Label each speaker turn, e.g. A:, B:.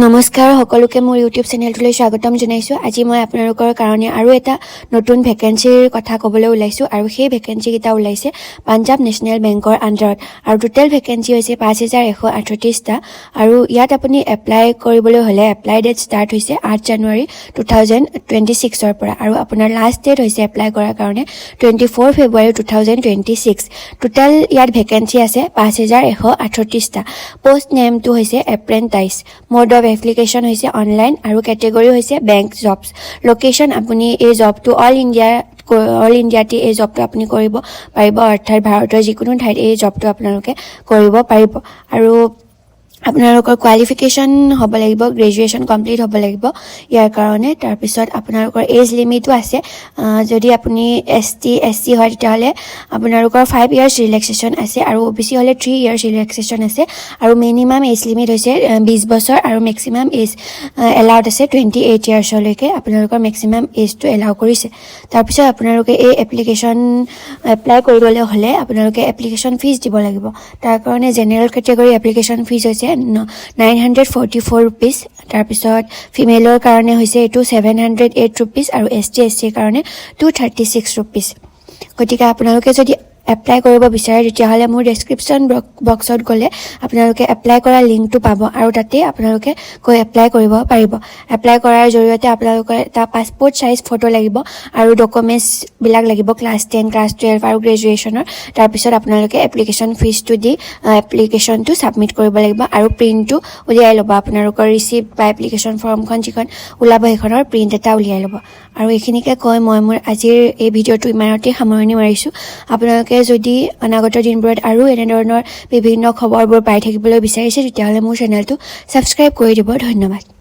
A: নমস্কাৰ সকলোকে মোৰ ইউটিউব চেনেলটোলৈ স্বাগতম জনাইছোঁ। আজি মই আপোনালোকৰ কাৰণে আৰু এটা নতুন ভেকেঞ্চিৰ কথা ক'বলৈ ওলাইছোঁ আৰু সেই ভেকেঞ্চিকেইটা ওলাইছে পাঞ্জাৱ নেশ্যনেল বেংকৰ আণ্ডাৰত আৰু টোটেল ভেকেঞ্চি হৈছে 5138টা আৰু ইয়াত আপুনি এপ্লাই কৰিবলৈ হ'লে এপ্লাই ডেট ষ্টাৰ্ট হৈছে 8 জানুৱাৰী 2026ৰ পৰা আৰু আপোনাৰ লাষ্ট ডেট হৈছে এপ্লাই কৰাৰ কাৰণে 24 ফেব্ৰুৱাৰী 2026। টোটেল ইয়াত ভেকেঞ্চি আছে 5138টা। পোষ্ট নেমটো হৈছে এপ্ৰেণ্টাইজ। মোড অফ এপ্লিকেশ্যন হৈছে অনলাইন আৰু কেটেগৰী হৈছে বেংক জবছ। লোকেশ্যন আপুনি এই জবটো অল ইণ্ডিয়াতে এই জবটো আপুনি কৰিব পাৰিব, অৰ্থাৎ ভাৰতৰ যিকোনো ঠাইত এই জবটো আপোনালোকে কৰিব পাৰিব। আৰু আপোনালোকৰ কোৱালিফিকেশ্যন হ'ব লাগিব, গ্ৰেজুৱেশ্যন কমপ্লিট হ'ব লাগিব ইয়াৰ কাৰণে। তাৰপিছত আপোনালোকৰ এজ লিমিটো আছে। যদি আপুনি ST হয় তেতিয়াহ'লে আপোনালোকৰ 5 years ৰিলেক্সেশ্যন আছে আৰু OBC হ'লে 3 years ৰিলেক্সেশ্যন আছে আৰু মিনিমাম এজ লিমিট হৈছে 20 বছৰ আৰু মেক্সিমাম এজ এলাউড আছে 28 yearsলৈকে আপোনালোকৰ মেক্সিমাম এজটো এলাউ কৰিছে। তাৰপিছত আপোনালোকে এই এপ্লাই কৰিবলৈ হ'লে আপোনালোকে এপ্লিকেশ্যন ফিজ দিব লাগিব। তাৰ কাৰণে জেনেৰেল কেটেগৰী এপ্লিকেশ্যন ফিজ হৈছে 944 rupees। তাৰপিছত ফিমেলৰ কাৰণে হৈছে এইটো 708 rupees আৰু ST/SC কাৰণে 236 rupees। গতিকে আপোনালোকে যদি এপ্লাই কৰিব বিচাৰে তেতিয়াহ'লে মোৰ ডেছক্ৰিপশ্যন বক্সত গ'লে আপোনালোকে এপ্লাই কৰা লিংকটো পাব আৰু তাতে আপোনালোকে গৈ এপ্লাই কৰিব পাৰিব। এপ্লাই কৰাৰ জৰিয়তে আপোনালোকৰ এটা পাছপৰ্ট চাইজ ফটো লাগিব আৰু ডকুমেণ্টছবিলাক লাগিব ক্লাছ 10, ক্লাছ 12 আৰু গ্ৰেজুৱেশ্যনৰ। তাৰপিছত আপোনালোকে এপ্লিকেশ্যন ফিজটো দি এপ্লিকেশ্যনটো ছাবমিট কৰিব লাগিব আৰু প্ৰিণ্টটো উলিয়াই ল'ব। আপোনালোকৰ ৰিচিপ্ট বা এপ্লিকেশ্যন ফৰ্মখন যিখন ওলাব সেইখনৰ প্ৰিণ্ট এটা উলিয়াই ল'ব। আৰু এইখিনিকে কৈ মই মোৰ আজিৰ এই ভিডিঅ'টো ইমানতে সামৰণি মাৰিছোঁ। আপোনালোকে যদি অনাগত দিনবোৰত আৰু এনেধৰণৰ বিভিন্ন খবৰবোৰ পাই থাকিবলৈ বিচাৰিছে তেতিয়াহ'লে মোৰ চেনেলটো ছাবস্ক্ৰাইব কৰি দিব। ধন্যবাদ।